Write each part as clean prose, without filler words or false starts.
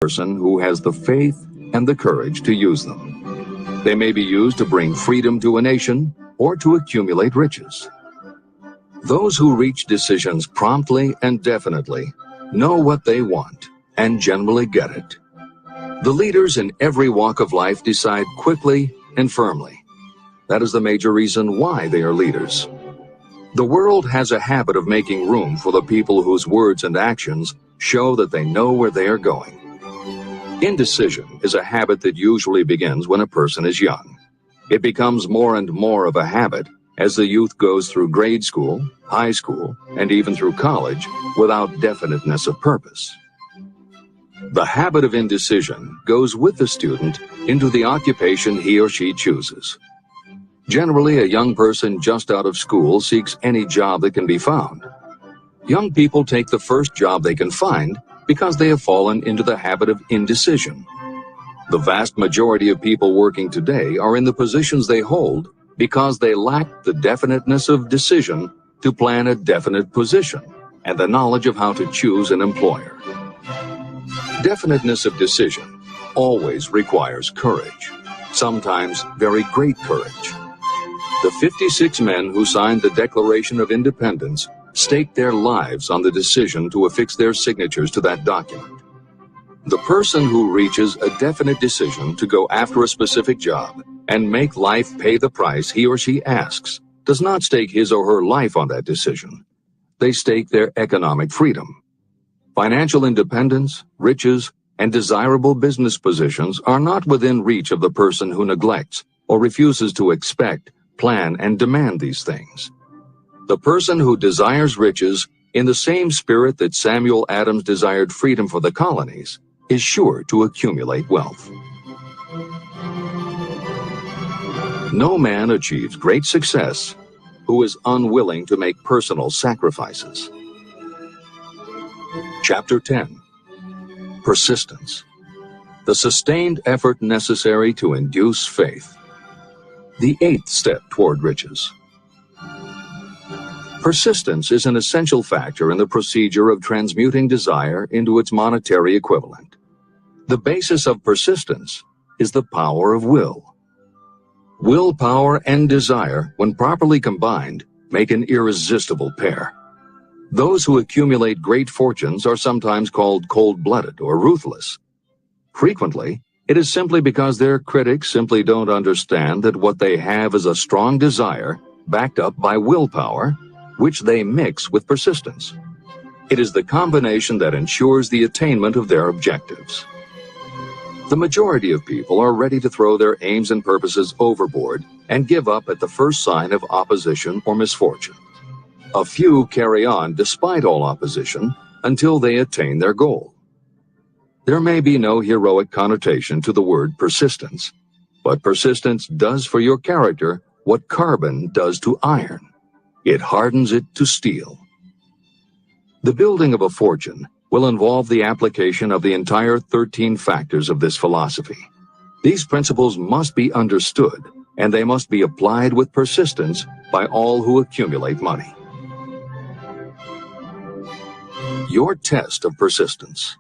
person who has the faith and the courage to use them. They may be used to bring freedom to a nation or to accumulate riches. Those who reach decisions promptly and definitely know what they want and generally get it. The leaders in every walk of life decide quickly and firmly. That is the major reason why they are leaders. The world has a habit of making room for the people whose words and actions show that they know where they are going. Indecision is a habit that usually begins when a person is young. It becomes more and more of a habit as the youth goes through grade school, high school, and even through college without definiteness of purpose. The habit of indecision goes with the student into the occupation he or she chooses. Generally, a young person just out of school seeks any job that can be found. Young people take the first job they can find because they have fallen into the habit of indecision. The vast majority of people working today are in the positions they hold because they lack the definiteness of decision to plan a definite position and the knowledge of how to choose an employer. Definiteness of decision always requires courage, sometimes very great courage. The 56 men who signed the Declaration of Independence staked their lives on the decision to affix their signatures to that document. The person who reaches a definite decision to go after a specific job and make life pay the price he or she asks does not stake his or her life on that decision. They stake their economic freedom. Financial independence, riches, and desirable business positions are not within reach of the person who neglects or refuses to expect, plan, and demand these things. The person who desires riches in the same spirit that Samuel Adams desired freedom for the colonies is sure to accumulate wealth. No man achieves great success who is unwilling to make personal sacrifices. Chapter 10. Persistence. The sustained effort necessary to induce faith. The 8th step toward riches. Persistence is an essential factor in the procedure of transmuting desire into its monetary equivalent. The basis of persistence is the power of will. Willpower and desire, when properly combined, make an irresistible pair. Those who accumulate great fortunes are sometimes called cold-blooded or ruthless. Frequently, it is simply because their critics simply don't understand that what they have is a strong desire backed up by willpower, which they mix with persistence. It is the combination that ensures the attainment of their objectives. The majority of people are ready to throw their aims and purposes overboard and give up at the first sign of opposition or misfortune. A few carry on despite all opposition until they attain their goal. There may be no heroic connotation to the word persistence, but persistence does for your character what carbon does to iron. It hardens it to steel. The building of a fortune will involve the application of the entire 13 factors of this philosophy. These principles must be understood, and they must be applied with persistence by all who accumulate money. Your test of persistence.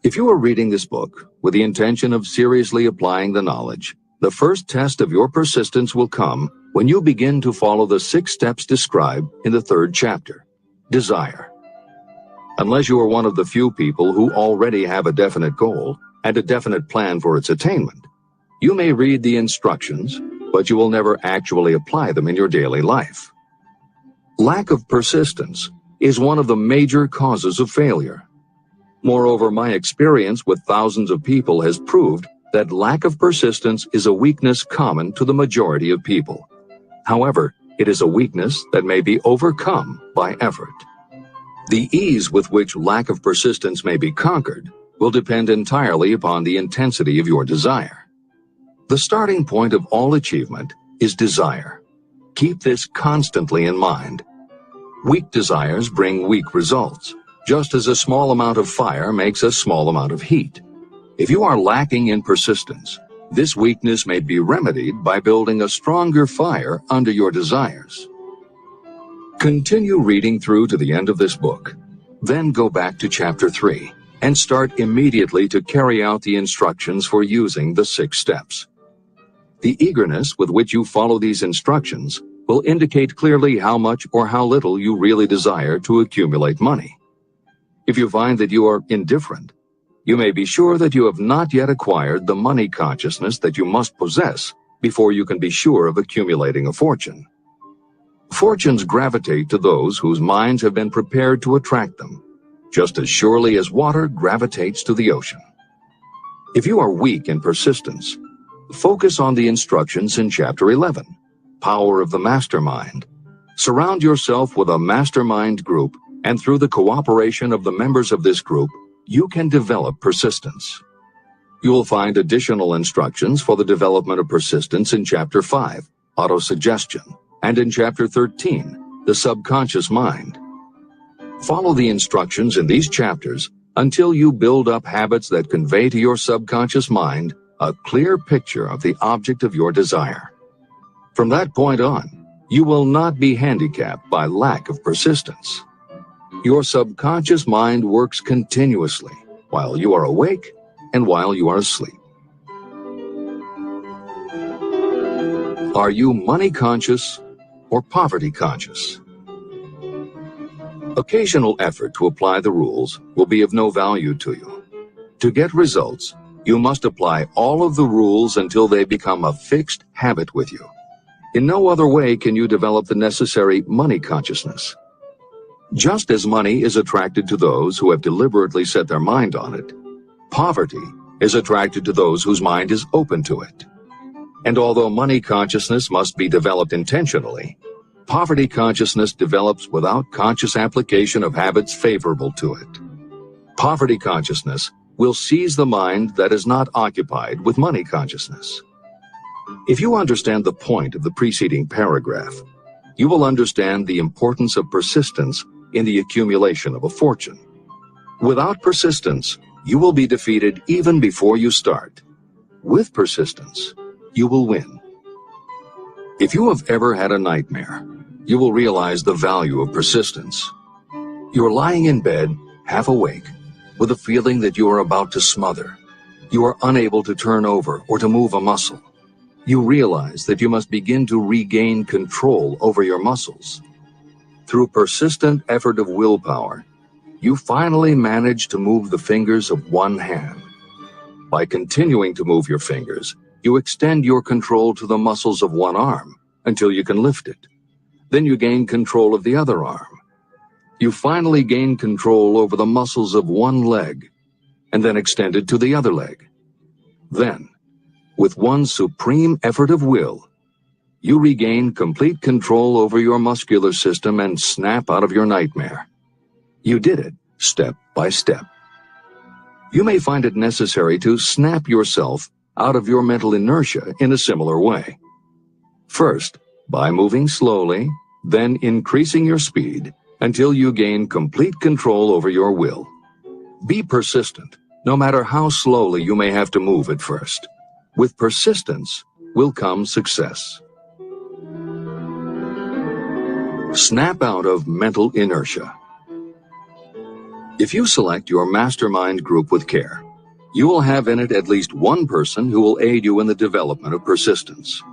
If you are reading this book with the intention of seriously applying the knowledge, the first test of your persistence will come when you begin to follow the 6 steps described in the 3rd chapter. Desire. Unless you are one of the few people who already have a definite goal and a definite plan for its attainment, you may read the instructions, but you will never actually apply them in your daily life. Lack of persistence is one of the major causes of failure. Moreover, my experience with thousands of people has proved that lack of persistence is a weakness common to the majority of people. However, it is a weakness that may be overcome by effort. The ease with which lack of persistence may be conquered will depend entirely upon the intensity of your desire. The starting point of all achievement is desire. Keep this constantly in mind. Weak desires bring weak results, just as a small amount of fire makes a small amount of heat. If you are lacking in persistence, this weakness may be remedied by building a stronger fire under your desires. Continue reading through to the end of this book, then go back to chapter 3 and start immediately to carry out the instructions for using the 6 steps. The eagerness with which you follow these instructions will indicate clearly how much or how little you really desire to accumulate money. If you find that you are indifferent, you may be sure that you have not yet acquired the money consciousness that you must possess before you can be sure of accumulating a fortune. Fortunes gravitate to those whose minds have been prepared to attract them, just as surely as water gravitates to the ocean. If you are weak in persistence, focus on the instructions in Chapter 11, Power of the Mastermind. Surround yourself with a mastermind group, and through the cooperation of the members of this group, you can develop persistence. You will find additional instructions for the development of persistence in Chapter 5, Autosuggestion, and in Chapter 13, The Subconscious Mind. Follow the instructions in these chapters until you build up habits that convey to your subconscious mind a clear picture of the object of your desire. From that point on, you will not be handicapped by lack of persistence. Your subconscious mind works continuously while you are awake and while you are asleep. Are you money conscious or poverty conscious? Occasional effort to apply the rules will be of no value to you. To get results, you must apply all of the rules until they become a fixed habit with you. In no other way can you develop the necessary money consciousness. Just as money is attracted to those who have deliberately set their mind on it, poverty is attracted to those whose mind is open to it. And although money consciousness must be developed intentionally, poverty consciousness develops without conscious application of habits favorable to it. Poverty consciousness will seize the mind that is not occupied with money consciousness. If you understand the point of the preceding paragraph, you will understand the importance of persistence in the accumulation of a fortune. Without persistence, you will be defeated even before you start. With persistence, you will win. If you have ever had a nightmare, you will realize the value of persistence. You are lying in bed, half awake, with a feeling that you are about to smother. You are unable to turn over or to move a muscle. You realize that you must begin to regain control over your muscles. Through persistent effort of willpower, you finally manage to move the fingers of one hand. By continuing to move your fingers, you extend your control to the muscles of one arm until you can lift it. Then you gain control of the other arm. You finally gain control over the muscles of one leg, and then extend it to the other leg. Then, with one supreme effort of will, you regain complete control over your muscular system and snap out of your nightmare. You did it step by step. You may find it necessary to snap yourself out of your mental inertia in a similar way. First, by moving slowly, then increasing your speed until you gain complete control over your will. Be persistent, no matter how slowly you may have to move at first. With persistence will come success. Snap out of mental inertia. If you select your mastermind group with care, you will have in it at least one person who will aid you in the development of persistence.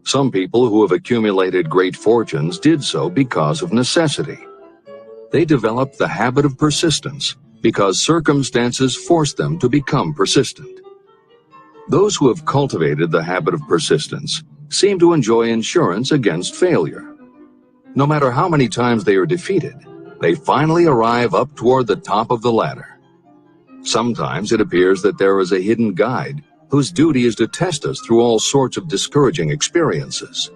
Some people who have accumulated great fortunes did so because of necessity. They developed the habit of persistence because circumstances forced them to become persistent. Those who have cultivated the habit of persistence seem to enjoy insurance against failure. No matter how many times they are defeated, they finally arrive up toward the top of the ladder. Sometimes it appears that there is a hidden guide whose duty is to test us through all sorts of discouraging experiences.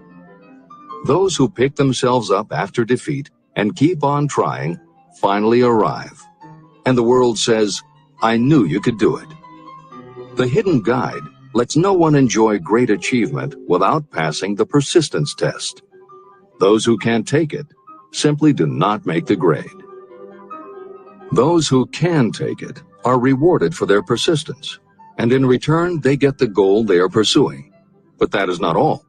Those who pick themselves up after defeat and keep on trying finally arrive, and the world says, "I knew you could do it." The hidden guide lets no one enjoy great achievement without passing the persistence test. Those who can't take it simply do not make the grade. Those who can take it are rewarded for their persistence, and in return they get the goal they are pursuing. But that is not all.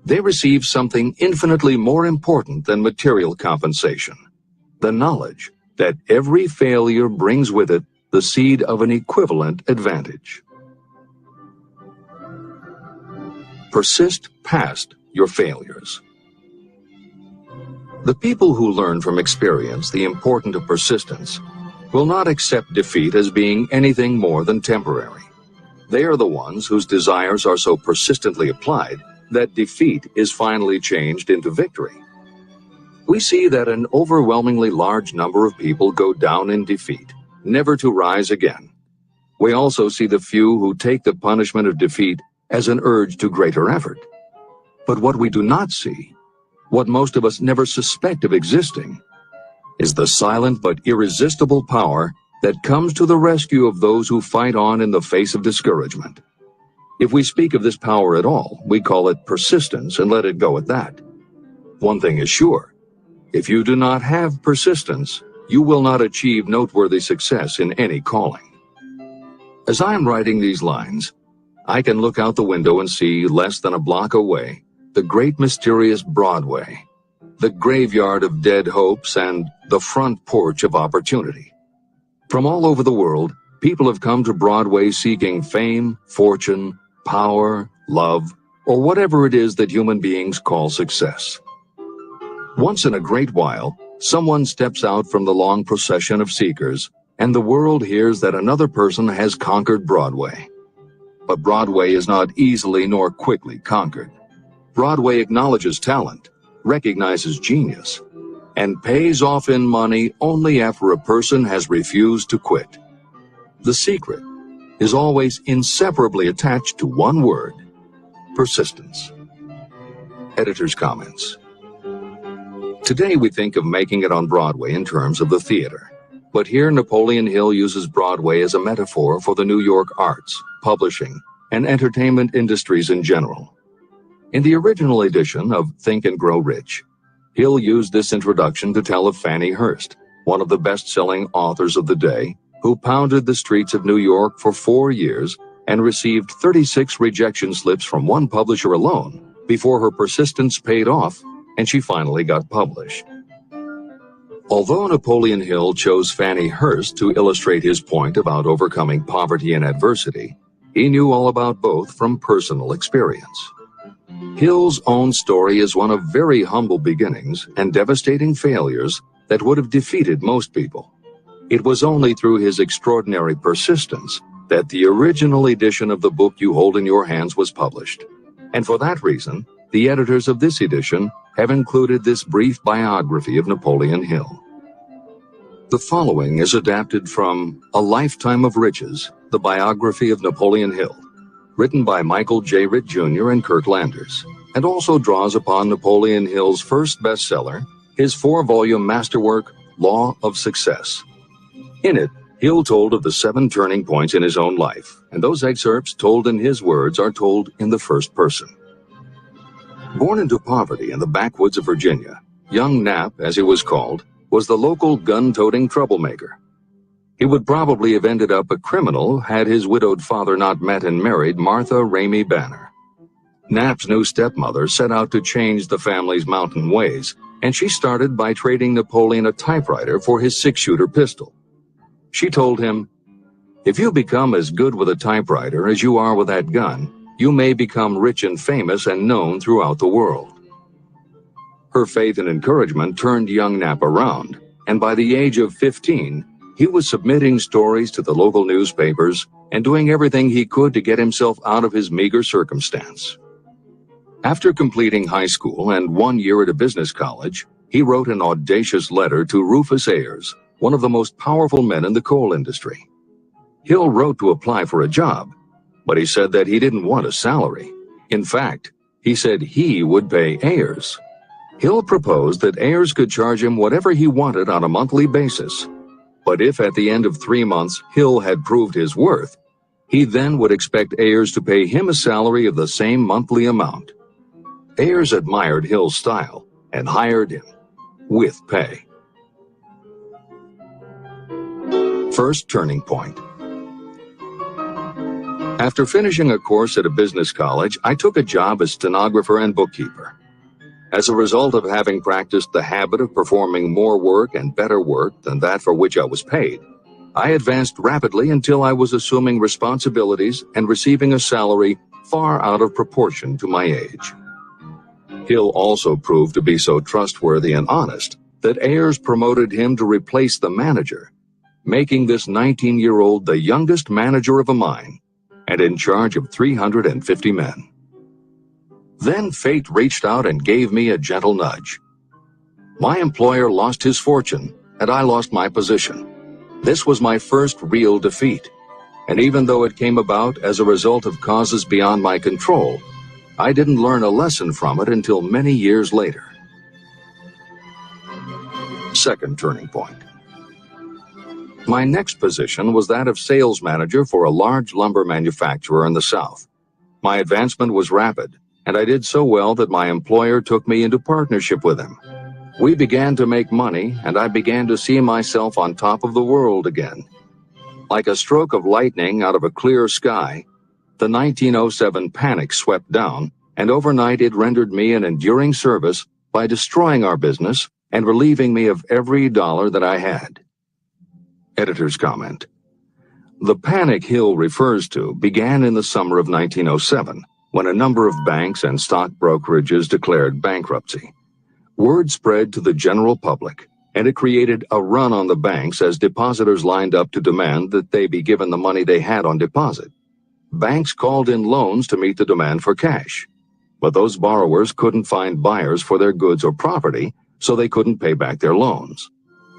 They receive something infinitely more important than material compensation: the knowledge that every failure brings with it the seed of an equivalent advantage. Persist past your failures. The people who learn from experience the importance of persistence will not accept defeat as being anything more than temporary. They are the ones whose desires are so persistently applied that defeat is finally changed into victory. We see that an overwhelmingly large number of people go down in defeat, never to rise again. We also see the few who take the punishment of defeat as an urge to greater effort. But what we do not see, what most of us never suspect of existing, is the silent but irresistible power that comes to the rescue of those who fight on in the face of discouragement. If we speak of this power at all, we call it persistence and let it go at that. One thing is sure, if you do not have persistence, you will not achieve noteworthy success in any calling. As I am writing these lines, I can look out the window and see, less than a block away, the great mysterious Broadway, the graveyard of dead hopes and the front porch of opportunity. From all over the world, people have come to Broadway seeking fame, fortune, power, love, or whatever it is that human beings call success. Once in a great while, someone steps out from the long procession of seekers, and the world hears that another person has conquered Broadway. But Broadway is not easily nor quickly conquered. Broadway acknowledges talent, recognizes genius, and pays off in money only after a person has refused to quit. The secret is always inseparably attached to one word: persistence. Editor's comments. Today we think of making it on Broadway in terms of the theater. But here Napoleon Hill uses Broadway as a metaphor for the New York arts, publishing, and entertainment industries in general. In the original edition of Think and Grow Rich, Hill used this introduction to tell of Fannie Hurst, one of the best-selling authors of the day, who pounded the streets of New York for 4 years and received 36 rejection slips from one publisher alone before her persistence paid off and she finally got published. Although Napoleon Hill chose Fannie Hurst to illustrate his point about overcoming poverty and adversity, he knew all about both from personal experience. Hill's own story is one of very humble beginnings and devastating failures that would have defeated most people. It was only through his extraordinary persistence that the original edition of the book you hold in your hands was published. And for that reason, the editors of this edition have included this brief biography of Napoleon Hill. The following is adapted from A Lifetime of Riches, the biography of Napoleon Hill, written by Michael J. Ritt Jr. and Kurt Landers, and also draws upon Napoleon Hill's first bestseller, his 4-volume masterwork, Law of Success. In it, Hill told of the 7 turning points in his own life, and those excerpts told in his words are told in the first person. Born into poverty in the backwoods of Virginia, young Nap, as he was called, was the local gun-toting troublemaker. He would probably have ended up a criminal had his widowed father not met and married Martha Ramey Banner. Nap's new stepmother set out to change the family's mountain ways, and she started by trading Napoleon a typewriter for his 6-shooter pistol. She told him, "If you become as good with a typewriter as you are with that gun, you may become rich and famous and known throughout the world." Her faith and encouragement turned young Nap around, and by the age of 15, he was submitting stories to the local newspapers and doing everything he could to get himself out of his meager circumstance. After completing high school and 1 year at a business college, he wrote an audacious letter to Rufus Ayers, one of the most powerful men in the coal industry. Hill wrote to apply for a job, but he said that he didn't want a salary. In fact, he said he would pay Ayers. Hill proposed that Ayers could charge him whatever he wanted on a monthly basis. But if at the end of 3 months Hill had proved his worth, he then would expect Ayers to pay him a salary of the same monthly amount. Ayers admired Hill's style and hired him with pay. First turning point. After finishing a course at a business college, I took a job as stenographer and bookkeeper. As a result of having practiced the habit of performing more work and better work than that for which I was paid, I advanced rapidly until I was assuming responsibilities and receiving a salary far out of proportion to my age. Hill also proved to be so trustworthy and honest that heirs promoted him to replace the manager, making this 19-year-old the youngest manager of a mine and in charge of 350 men. Then fate reached out and gave me a gentle nudge. My employer lost his fortune, and I lost my position. This was my first real defeat, and even though it came about as a result of causes beyond my control, I didn't learn a lesson from it until many years later. Second turning point. My next position was that of sales manager for a large lumber manufacturer in the South. My advancement was rapid, and I did so well that my employer took me into partnership with him. We began to make money, and I began to see myself on top of the world again. Like a stroke of lightning out of a clear sky, the 1907 panic swept down, and overnight it rendered me an enduring service by destroying our business and relieving me of every dollar that I had. Editor's comment. The panic Hill refers to began in the summer of 1907, when a number of banks and stock brokerages declared bankruptcy. Word spread to the general public, and it created a run on the banks as depositors lined up to demand that they be given the money they had on deposit. Banks called in loans to meet the demand for cash, but those borrowers couldn't find buyers for their goods or property, so they couldn't pay back their loans.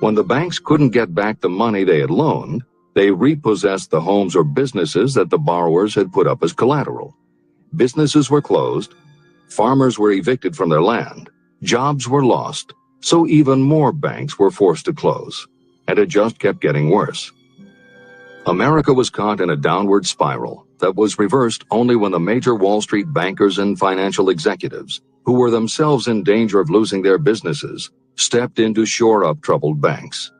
When the banks couldn't get back the money they had loaned, they repossessed the homes or businesses that the borrowers had put up as collateral. Businesses were closed, farmers were evicted from their land, jobs were lost, so even more banks were forced to close, and it just kept getting worse. America was caught in a downward spiral that was reversed only when the major Wall Street bankers and financial executives, who were themselves in danger of losing their businesses, stepped in to shore up troubled banks.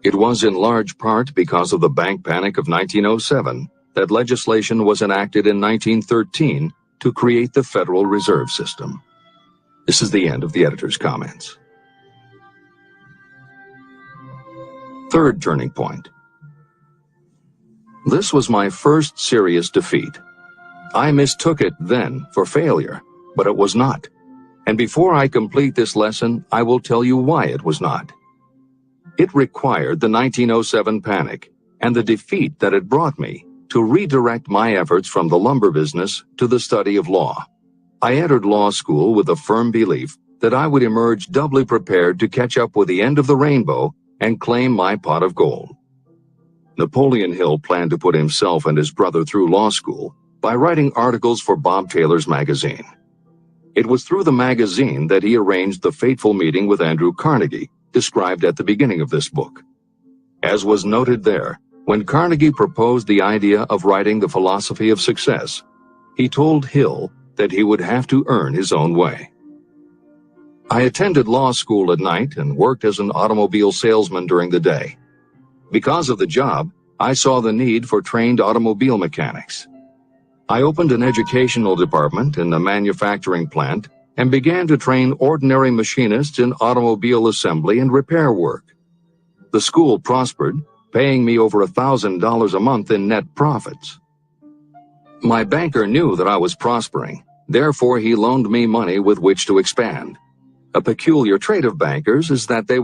It was in large part because of the bank panic of 1907 that legislation was enacted in 1913 to create the Federal Reserve System. This is the end of the editor's comments. Third turning point. This was my first serious defeat. I mistook it then for failure, but it was not. And before I complete this lesson, I will tell you why it was not. It required the 1907 panic and the defeat that it brought me to redirect my efforts from the lumber business to the study of law. I entered law school with a firm belief that I would emerge doubly prepared to catch up with the end of the rainbow and claim my pot of gold. Napoleon Hill planned to put himself and his brother through law school by writing articles for Bob Taylor's magazine. It was through the magazine that he arranged the fateful meeting with Andrew Carnegie, described at the beginning of this book. As was noted there, when Carnegie proposed the idea of writing The Philosophy of Success, he told Hill that he would have to earn his own way. I attended law school at night and worked as an automobile salesman during the day. Because of the job, I saw the need for trained automobile mechanics. I opened an educational department in the manufacturing plant and began to train ordinary machinists in automobile assembly and repair work. The school prospered, paying me over $1,000 a month in net profits. My banker knew that I was prospering, therefore he loaned me money with which to expand. A peculiar trait of bankers is that they will